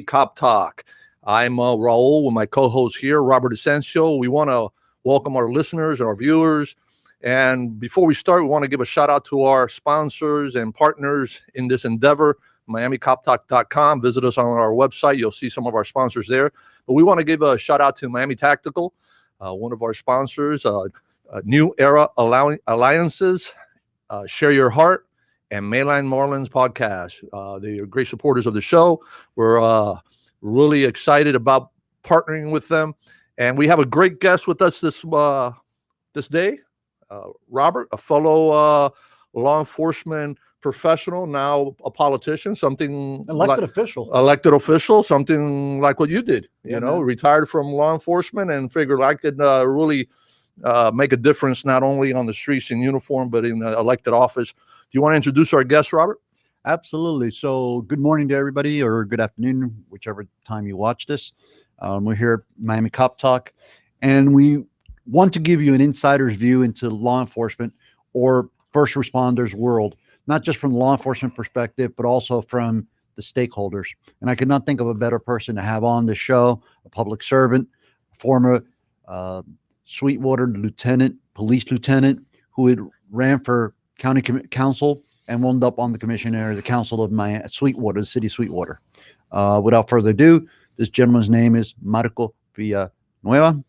Cop Talk. I'm Raul with my co-host here, Robert Asencio. We want to welcome our listeners and our viewers. And before we start, we want to give a shout out to our sponsors and partners in this endeavor, MiamiCopTalk.com. Visit us on our website. You'll see some of our sponsors there. But we want to give a shout out to Miami Tactical, one of our sponsors, New Era Alliances, Share Your Heart, and Mainline Marlins Podcast. They are great supporters of the show. We're really excited about partnering with them. And we have a great guest with us this day. Robert, a fellow law enforcement professional, now a politician, something elected official, something like what you did, retired from law enforcement and figured I could really make a difference, not only on the streets in uniform, but in elected office. Do you want to introduce our guest, Robert? Absolutely. So good morning to everybody, or good afternoon, whichever time you watch this. We're here at Miami Cop Talk, and we want to give you an insider's view into law enforcement or first responders world, not just from the law enforcement perspective, but also from the stakeholders. And I could not think of a better person to have on the show, a public servant, former Sweetwater police lieutenant, who had ran for county council and wound up on the council of Sweetwater, the city of Sweetwater. Without further ado, this gentleman's name is Marco Villanueva.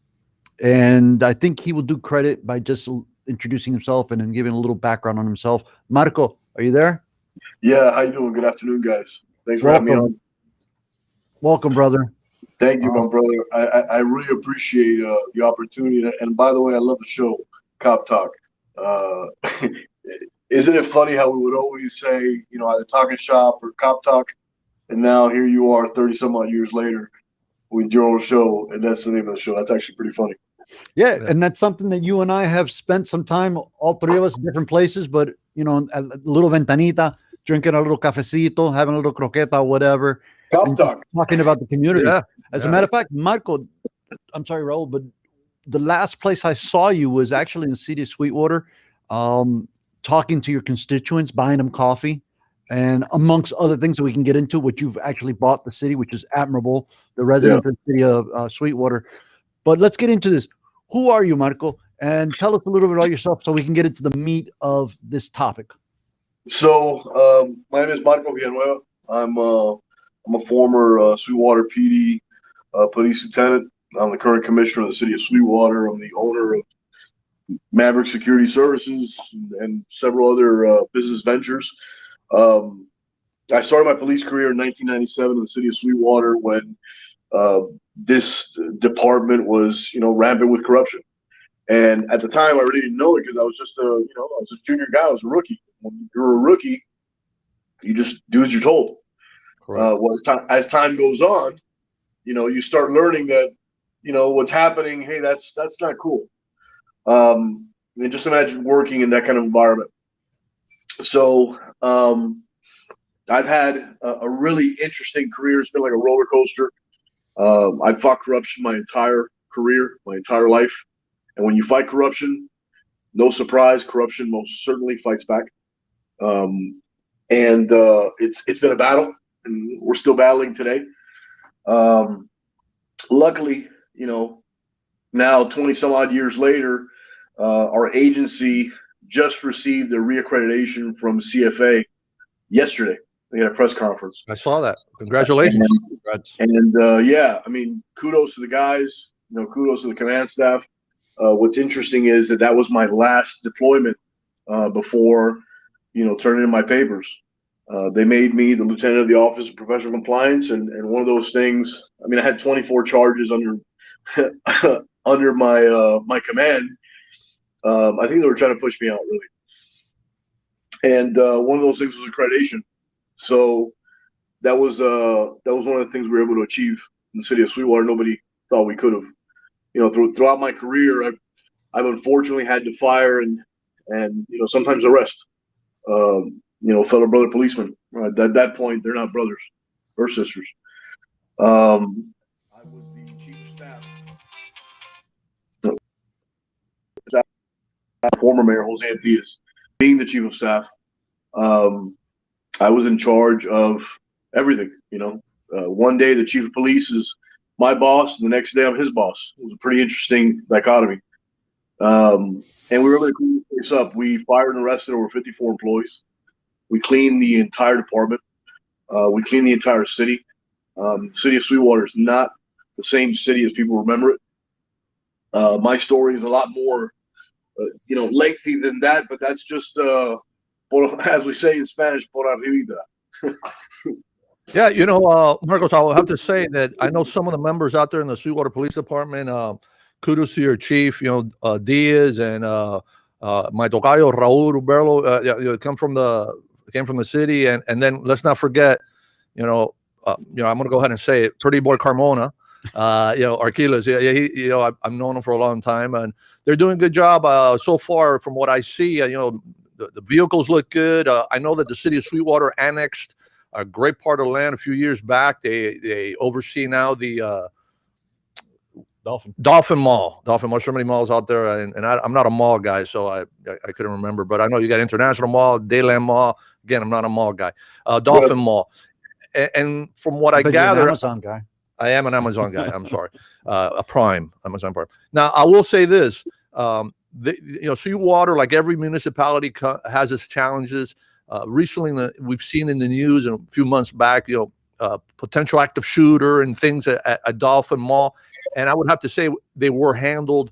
And I think he will do credit by just introducing himself and then giving a little background on himself. Marco, are you there? Yeah, how you doing? Good afternoon, guys. Thanks for having me on. Welcome, brother. Thank you, my brother. I really appreciate the opportunity. And by the way, I love the show, Cop Talk. Isn't it funny how we would always say, either Talking Shop or Cop Talk, and now here you are 30-some-odd years later with your own show, and that's the name of the show. That's actually pretty funny. Yeah, and that's something that you and I have spent some time, all three of us, in different places, but, a little ventanita, drinking a little cafecito, having a little croqueta, whatever. Cop Talk. Talking about the community. Yeah. As a matter of fact, Marco, I'm sorry, Raul, but the last place I saw you was actually in the city of Sweetwater, talking to your constituents, buying them coffee, and amongst other things that we can get into, what you've actually bought the city, which is admirable, the residents of the city of Sweetwater. But let's get into this. Who are you, Marco? And tell us a little bit about yourself so we can get into the meat of this topic. So my name is Marco Villanueva. I'm a former Sweetwater PD police lieutenant. I'm the current commissioner of the city of Sweetwater. I'm the owner of Maverick Security Services and several other business ventures. I started my police career in 1997 in the city of Sweetwater when this department was, rampant with corruption. And at the time, I really didn't know it because I was just I was a junior guy. I was a rookie. When you're a rookie, you just do as you're told. Well, as time goes on, you start learning that, what's happening. Hey, that's not cool. And just imagine working in that kind of environment. So I've had a really interesting career. It's been like a roller coaster. I've fought corruption my entire career, my entire life. And when you fight corruption, no surprise, corruption most certainly fights back. And it's been a battle, and we're still battling today. Luckily, now 20 some odd years later, our agency just received a reaccreditation from CFA yesterday. They had a press conference. I saw that. Congratulations. And kudos to the guys, kudos to the command staff. What's interesting is that was my last deployment before, turning in my papers. They made me the lieutenant of the Office of Professional Compliance, and one of those things. I had 24 charges under under my command. I think they were trying to push me out, really. And one of those things was accreditation. So that was one of the things we were able to achieve in the city of Sweetwater. Nobody thought we could have. Throughout my career, I've unfortunately had to fire and sometimes arrest fellow brother policemen. Right? At that point, they're not brothers or sisters. I was the chief of staff. Former Mayor Jose Diaz, being the chief of staff, I was in charge of everything. One day the chief of police is my boss, and the next day I'm his boss. It was a pretty interesting dichotomy. And we were able to clean the place up. We fired and arrested over 54 employees. We cleaned the entire department. We cleaned the entire city. The city of Sweetwater is not the same city as people remember it. My story is a lot more, lengthy than that, but that's just, as we say in Spanish, por arribita. Yeah, Marcos, I will have to say that I know some of the members out there in the Sweetwater Police Department. Kudos to your chief, Diaz, and my tocayo Raul Correa, came from the city, and then let's not forget, I'm going to go ahead and say it, pretty boy Carmona, Arquiles. Yeah, I've known him for a long time, and they're doing a good job so far from what I see. The vehicles look good. I know that the city of Sweetwater annexed a great part of the land a few years back. They oversee now the Dolphin Mall. So many malls out there, and I'm not a mall guy, so I couldn't remember. But I know you got International Mall, Dayland Mall. Again, I'm not a mall guy. Dolphin Mall, and from what I gather, you're an Amazon guy. I am an Amazon guy. I'm sorry, a Amazon Prime. Now I will say this: Sweetwater, like every municipality, has its challenges. Recently, we've seen in the news, and a few months back, potential active shooter and things at Dolphin Mall. And I would have to say they were handled,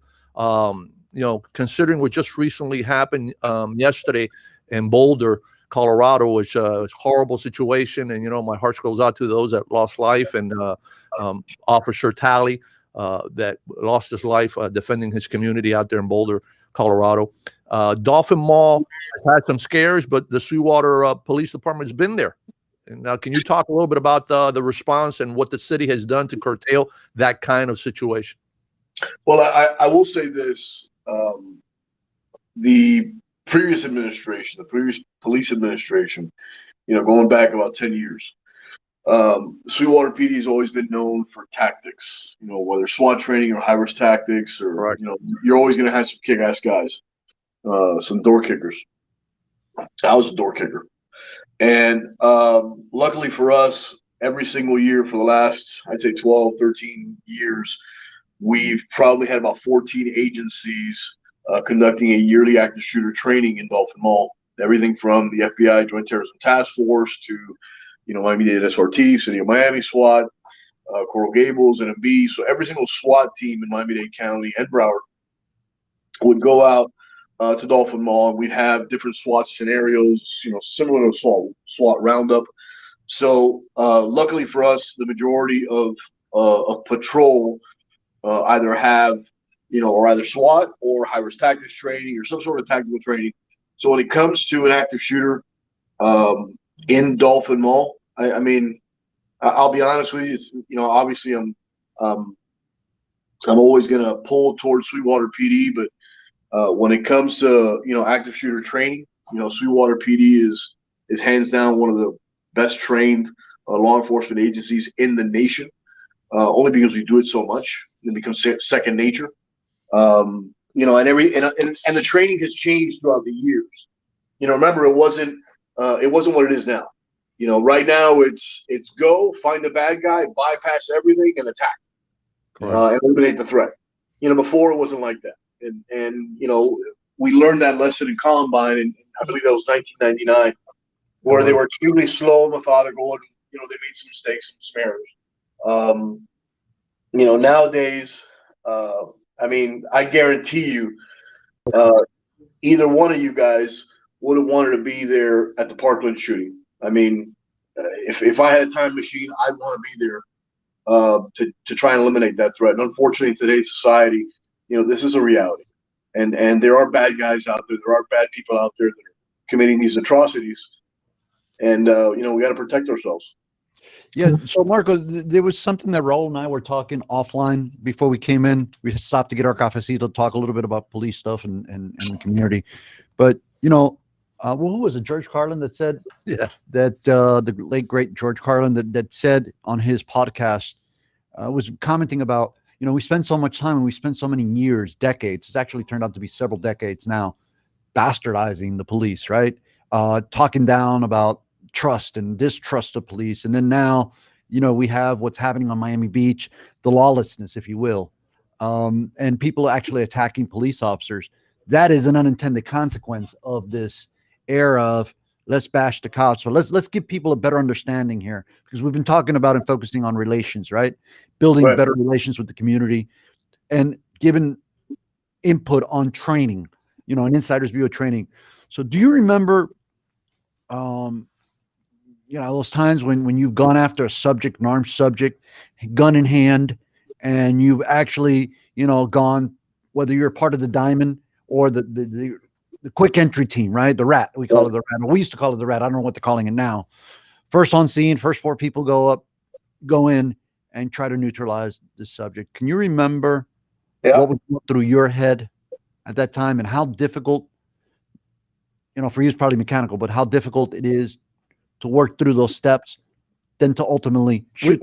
considering what just recently happened yesterday in Boulder, Colorado, which was a horrible situation. And, my heart goes out to those that lost life, and Officer Talley that lost his life defending his community out there in Boulder, Colorado. Dolphin Mall has had some scares, but the Sweetwater Police Department has been there. And now, can you talk a little bit about the response and what the city has done to curtail that kind of situation? Well, I will say this. The previous administration, the previous police administration, going back about 10 years, Sweetwater PD has always been known for tactics, whether SWAT training or high-risk tactics, or, right. You're always going to have some kick-ass guys, some door kickers. I was a door kicker. And luckily for us, every single year for the last, I'd say 12, 13 years, we've probably had about 14 agencies conducting a yearly active shooter training in Dolphin Mall. Everything from the FBI Joint Terrorism Task Force to, Miami-Dade SRT, City of Miami SWAT, Coral Gables, NMB. So every single SWAT team in Miami-Dade County and Broward would go out to Dolphin Mall, and we'd have different SWAT scenarios, similar to SWAT roundup. So luckily for us, the majority of patrol either have, or either SWAT or high-risk tactics training or some sort of tactical training. So when it comes to an active shooter in Dolphin Mall, I mean, I'll be honest with you. Obviously I'm always going to pull towards Sweetwater PD, but when it comes to active shooter training, Sweetwater PD is hands down one of the best trained law enforcement agencies in the nation. Only because we do it so much, it becomes second nature. And the training has changed throughout the years. Remember, it wasn't what it is now. Right now it's go find the bad guy, bypass everything, and attack, and eliminate the threat. Before it wasn't like that. And we learned that lesson in Columbine, and I believe that was 1999, where they were extremely slow, methodical, and they made some mistakes and some errors. Nowadays, I mean, I guarantee you, either one of you guys would have wanted to be there at the Parkland shooting. I mean, if I had a time machine, I'd want to be there to try and eliminate that threat. And unfortunately, in today's society, this is a reality, and there are bad guys out there. There are bad people out there that are committing these atrocities, and we got to protect ourselves. Yeah. So, Marco, there was something that Raul and I were talking offline before we came in. We stopped to get our cafecito to talk a little bit about police stuff and the community. But who was it? George Carlin that said that the late great George Carlin that said on his podcast was commenting about. We spend so much time and we spend so many years, decades. It's actually turned out to be several decades now, bastardizing the police, right? Talking down about trust and distrust of police. And then now, we have what's happening on Miami Beach, the lawlessness, if you will, and people actually attacking police officers. That is an unintended consequence of this era of let's bash the cops. So let's give people a better understanding here, because we've been talking about and focusing on relations, right? Building Right. better relations with the community and giving input on training, an insider's view of training. So do you remember, those times when you've gone after a subject, an armed subject, gun in hand, and you've actually, gone, whether you're part of the Diamond or the quick entry team, right? The Rat, we call it the Rat. We used to call it the Rat. I don't know what they're calling it now. First on scene, first 4 people go in and try to neutralize the subject. Can you remember what was going through your head at that time, and how difficult, for you it's probably mechanical, but how difficult it is to work through those steps, then to ultimately shoot.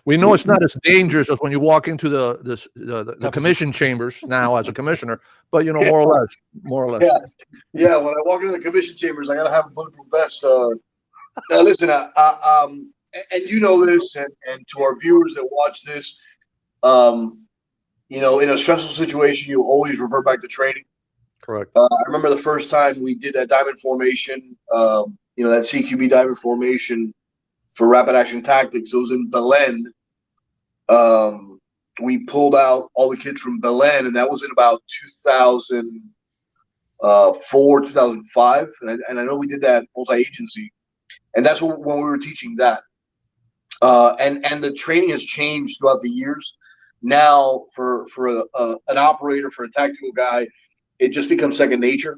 We know it's not as dangerous as when you walk into the commission chambers now as a commissioner, but more or less. Yeah. When I walk into the commission chambers, I gotta have a bulletproof vest. Now listen, and you know this, and to our viewers that watch this, in a stressful situation, you always revert back to training. Correct. I remember the first time we did that diamond formation, that CQB diamond formation for rapid action tactics. It was in Belen. We pulled out all the kids from Belen, and that was in about 2004, 2005. And I know we did that multi-agency, and that's when we were teaching that. And the training has changed throughout the years. Now, for an operator, for a tactical guy, it just becomes second nature.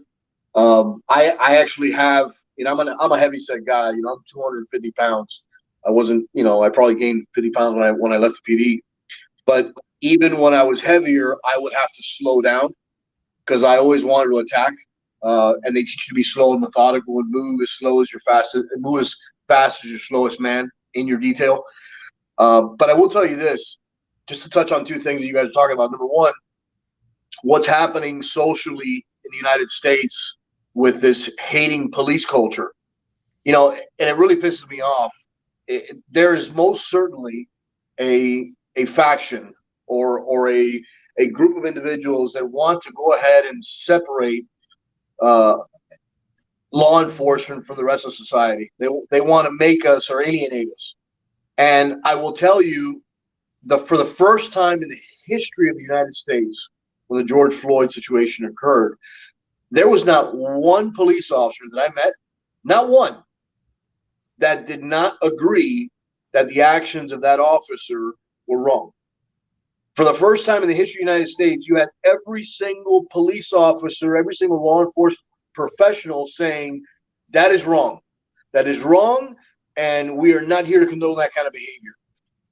I actually have, I'm a heavy set guy. I'm 250 pounds. I wasn't, I probably gained 50 pounds when I left the PD. But even when I was heavier, I would have to slow down because I always wanted to attack. And they teach you to be slow and methodical and move as slow as move as fast as your slowest man in your detail. But I will tell you this, just to touch on 2 things that you guys are talking about. Number one, what's happening socially in the United States with this hating police culture, and it really pisses me off. There is most certainly a faction or a group of individuals that want to go ahead and separate law enforcement from the rest of society. They want to make us or alienate us. And I will tell you, for the first time in the history of the United States, when the George Floyd situation occurred, there was not one police officer that I met, not one, that did not agree that the actions of that officer were wrong. For the first time in the history of the United States, you had every single police officer, every single law enforcement professional saying, that is wrong. That is wrong, and we are not here to condone that kind of behavior.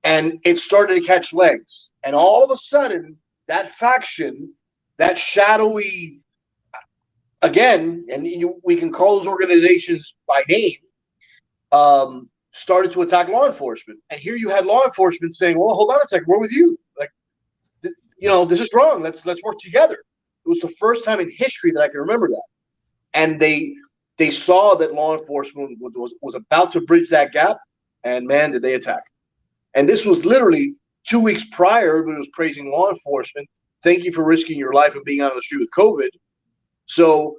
And it started to catch legs. And all of a sudden, that faction, that shadowy, again, and we can call those organizations by name, started to attack law enforcement. And here you had law enforcement saying, well, hold on a second, we're with you. Like, this is wrong. Let's work together. It was the first time in history that I can remember that. And they saw that law enforcement was about to bridge that gap, and man, did they attack. And this was literally 2 weeks prior, but it was praising law enforcement. Thank you for risking your life and being out on the street with COVID. So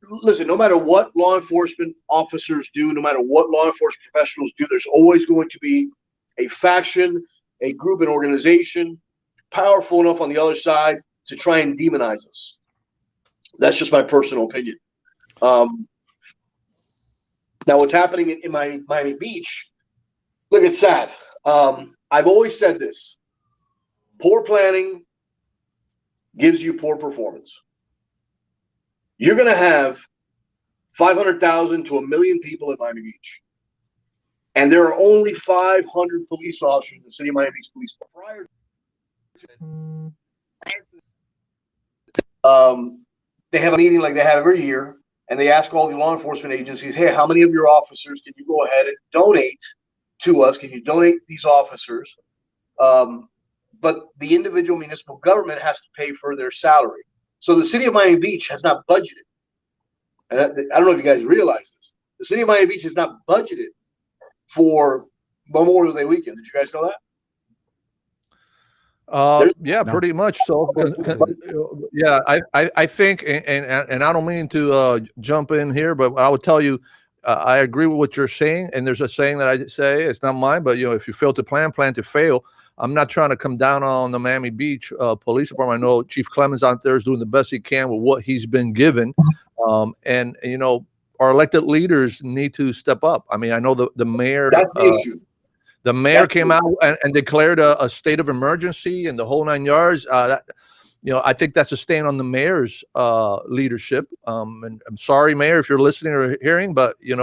listen, no matter what law enforcement officers do, no matter what law enforcement professionals do, there's always going to be a faction, a group, an organization powerful enough on the other side to try and demonize us. That's just my personal opinion. Now, what's happening in Miami Beach, look, it's sad. I've always said this. Poor planning gives you poor performance. You're going to have 500,000 to 1 million people in Miami Beach. And there are only 500 police officers in the city of Miami Beach Police Department. They have a meeting like they have every year, and they ask all the law enforcement agencies, hey, how many of your officers can you go ahead and donate to us? Can you donate these officers? But the individual municipal government has to pay for their salary. So the city of Miami Beach has not budgeted. And I don't know if you guys realize this. The city of Miami Beach has not budgeted for Memorial Day weekend. Did you guys know that? Yeah, No. pretty much so. Yeah, I think, and I don't mean to jump in here, but I would tell you, I agree with what you're saying. And there's a saying that I say, it's not mine, but if you fail to plan to fail. I'm not trying to come down on the Miami Beach Police Department. I know Chief Clemens out there is doing the best he can with what he's been given, and our elected leaders need to step up. I mean, I know the mayor. That's the issue. The mayor came out and declared a state of emergency and the whole 9 yards. I think that's a stain on the mayor's leadership. And I'm sorry, Mayor, if you're listening or hearing, but you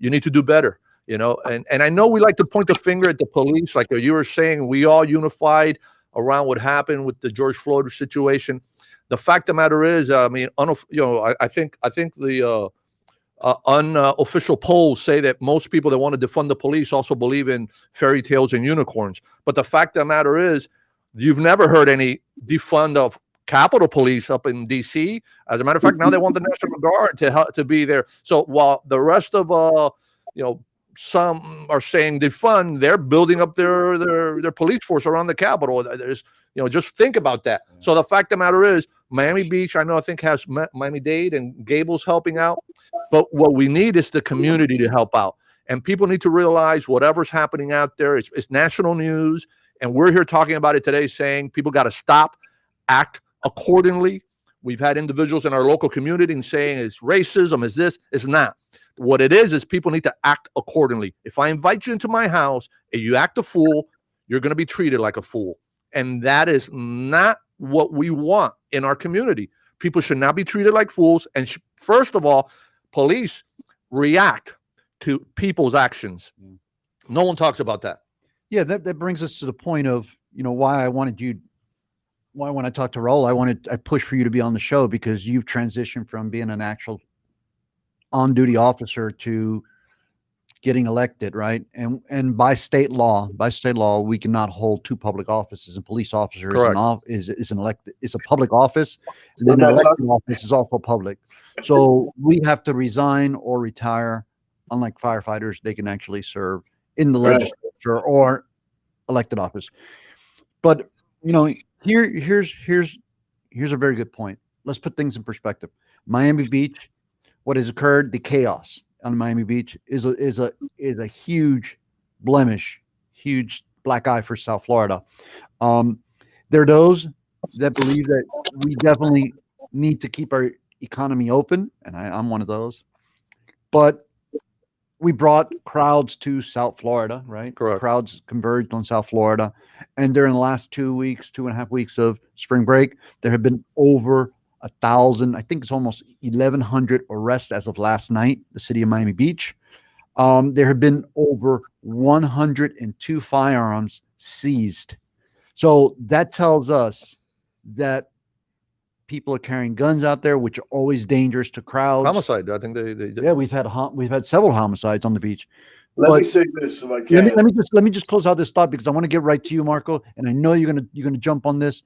need to do better. And I know we like to point the finger at the police, like you were saying. We all unified around what happened with the George Floyd situation. The fact of the matter is, I mean, I think the unofficial polls say that most people that want to defund the police also believe in fairy tales and unicorns. But the fact of the matter is, you've never heard any defund of Capitol Police up in D.C. As a matter of fact, now they want the National Guard to be there. So while the rest of some are saying defund, they're building up their police force around the Capitol. There's just think about that. So the fact of the matter is, Miami Beach, I think has Miami-Dade and Gables helping out. But what we need is the community to help out. And people need to realize whatever's happening out there, it's national news. And we're here talking about it today, saying people got to stop, act accordingly. We've had individuals in our local community saying it's racism, is this, it's not. What it is people need to act accordingly. If I invite you into my house and you act a fool, you're going to be treated like a fool. And that is not what we want in our community. People should not be treated like fools. And first of all, police react to people's actions. No one talks about that. Yeah, that brings us to the point of, why when I talked to Raul, I pushed for you to be on the show, because you've transitioned from being an actual on-duty officer to getting elected, right? And by state law, we cannot hold two public offices, and police officer is a public office, and then an elected office is also public. So we have to resign or retire. Unlike firefighters, they can actually serve in the legislature or elected office. But here's a very good point. Let's put things in perspective. Miami Beach, what has occurred, the chaos on Miami Beach is a huge blemish, huge black eye for South Florida. There are those that believe that we definitely need to keep our economy open, and I'm one of those. But we brought crowds to South Florida, right? Correct. Crowds converged on South Florida. And during the last 2.5 weeks of spring break, there have been over 1,000, I think it's almost 1,100 arrests as of last night, the city of Miami Beach. There have been over 102 firearms seized. So that tells us that people are carrying guns out there, which are always dangerous to crowds. Homicide. I think they Yeah, we've had several homicides on the beach. Let me say this, if I can. Let me just close out this thought, because I want to get right to you, Marco, and I know you're gonna jump on this.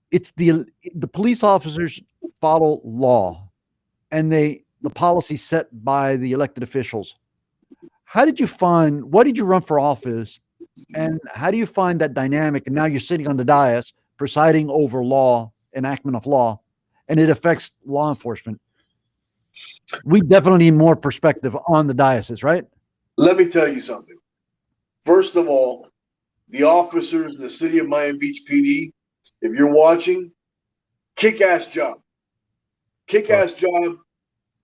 It's the police officers follow law, and the policy set by the elected officials. Why did you run for office, and how do you find that dynamic? And now you're sitting on the dais presiding over enactment of law, and it affects law enforcement. We definitely need more perspective on the diocese, right? Let me tell you something. First of all, the officers in the city of Miami Beach PD, if you're watching, kick-ass job. Kick-ass job.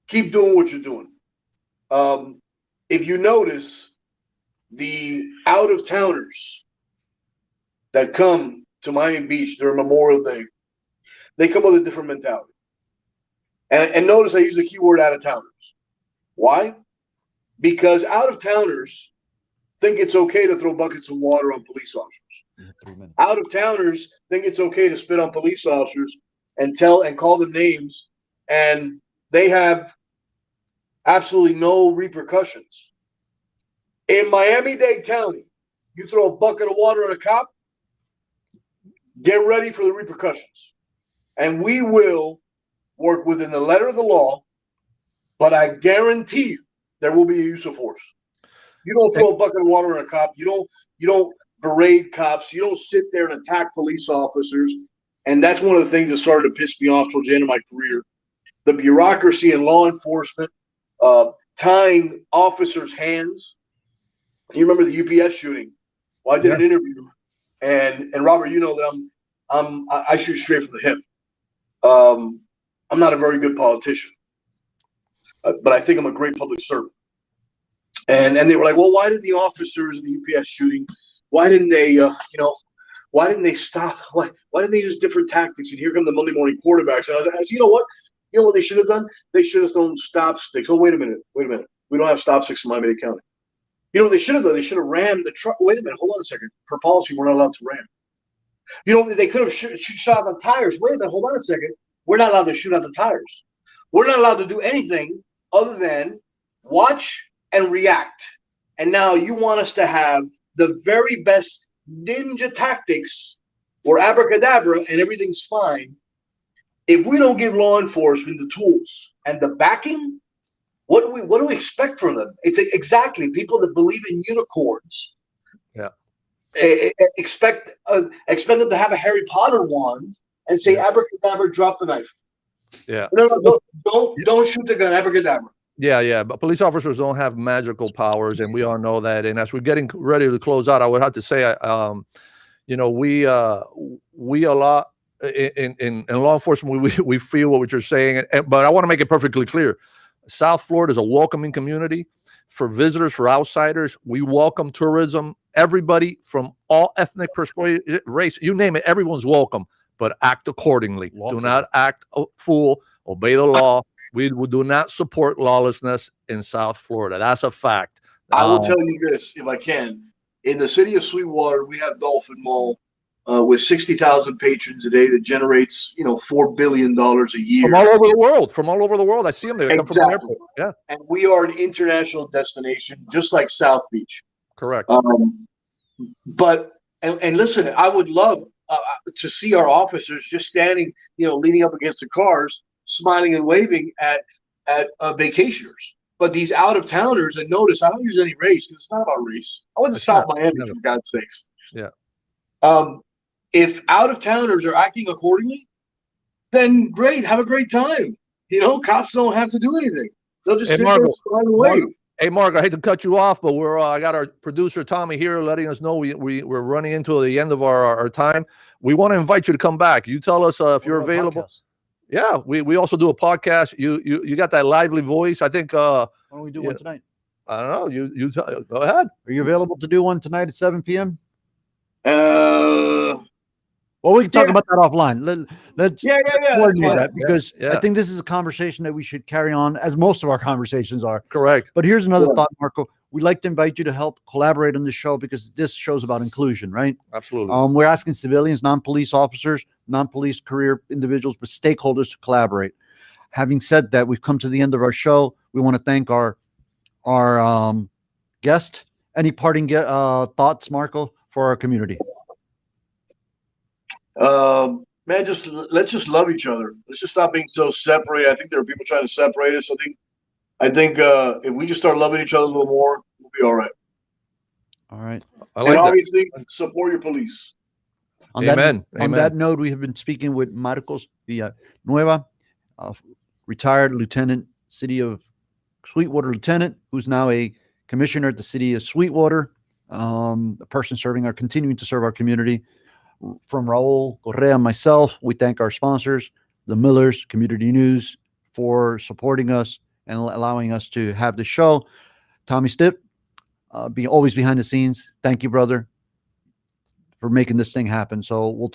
Keep doing what you're doing. If you notice, the out-of-towners that come to Miami Beach during Memorial Day, they come with a different mentality. And notice I use the keyword out-of-towners. Why? Because out-of-towners think it's okay to throw buckets of water on police officers. Out-of-towners think it's okay to spit on police officers and call them names, and they have absolutely no repercussions. In Miami-Dade County, you throw a bucket of water at a cop, get ready for the repercussions. And we will work within the letter of the law, but I guarantee you there will be a use of force. You don't throw a bucket of water on a cop. You don't berate cops. You don't sit there and attack police officers. And that's one of the things that started to piss me off towards the end of my career. The bureaucracy in law enforcement, tying officers' hands. You remember the UPS shooting? Well, I did an interview, and Robert, you know that I shoot straight from the hip. I'm not a very good politician, but I think I'm a great public servant. And they were like, well, why did the officers in the UPS shooting, why didn't they, why didn't they stop? Why didn't they use different tactics? And here come the Monday morning quarterbacks. And I was, you know what? You know what they should have done? They should have thrown stop sticks. Oh, wait a minute. We don't have stop sticks in Miami-Dade County. You know what they should have done? They should have rammed the truck. Wait a minute. Hold on a second. Per policy, we're not allowed to ram. You know, they could have shot out the tires. Wait a minute. Hold on a second. We're not allowed to shoot out the tires. We're not allowed to do anything other than watch and react. And now you want us to have the very best ninja tactics or abracadabra and everything's fine. If we don't give law enforcement the tools and the backing, what do we expect from them? It's exactly people that believe in unicorns. Yeah. Expect them to have a Harry Potter wand and say abracadabra, drop the knife. Yeah. No, don't shoot the gun, abracadabra. Yeah. But police officers don't have magical powers, and we all know that. And as we're getting ready to close out, I would have to say, we a lot in law enforcement, we feel what you're saying, but I want to make it perfectly clear. South Florida is a welcoming community for visitors, for outsiders. We welcome tourism. Everybody from all ethnic persuasion, race, you name it, everyone's welcome. But act accordingly. Do not act a fool. Obey the law. We do not support lawlessness in South Florida. That's a fact. I will tell you this, if I can. In the city of Sweetwater, we have Dolphin Mall with 60,000 patrons a day that generates, $4 billion a year. From all over the world. I see them there. Exactly. Come from the airport. Yeah. And we are an international destination, just like South Beach. Correct. But listen, I would love to see our officers just standing, leaning up against the cars, smiling and waving at vacationers. But these out-of-towners, and notice I don't use any race because it's not about race. I went to South Miami, for God's sakes. Yeah. If out-of-towners are acting accordingly, then great, have a great time. Cops don't have to do anything. They'll just sit there and smile and wave. Hey, Mark, I hate to cut you off, but I got our producer, Tommy, here letting us know we're running into the end of our time. We want to invite you to come back. You tell us if you're available. Podcast. Yeah, we also do a podcast. You got that lively voice. I think. Why don't we do one tonight? I don't know. You go ahead. Are you available to do one tonight at 7 p.m.? Well, we can talk about that offline. Let's coordinate that because Yeah. I think this is a conversation that we should carry on, as most of our conversations are. Correct. But here's another thought, Marco. We'd like to invite you to help collaborate on the show because this show's about inclusion, right? Absolutely. We're asking civilians, non-police officers, non-police career individuals, but stakeholders to collaborate. Having said that, we've come to the end of our show. We want to thank our guest. Any parting thoughts, Marco, for our community? Man, let's just love each other. Let's just stop being so separated. I think there are people trying to separate us. I think if we just start loving each other a little more, we'll be all right. All right. And obviously, support your police. Amen. On that note, we have been speaking with Marcos Villanueva, retired lieutenant, city of Sweetwater lieutenant, who's now a commissioner at the city of Sweetwater, a person continuing to serve our community. From Raul Correa and myself, we thank our sponsors, the Millers Community News, for supporting us and allowing us to have the show. Tommy Stipp, always behind the scenes. Thank you, brother, for making this thing happen. So we'll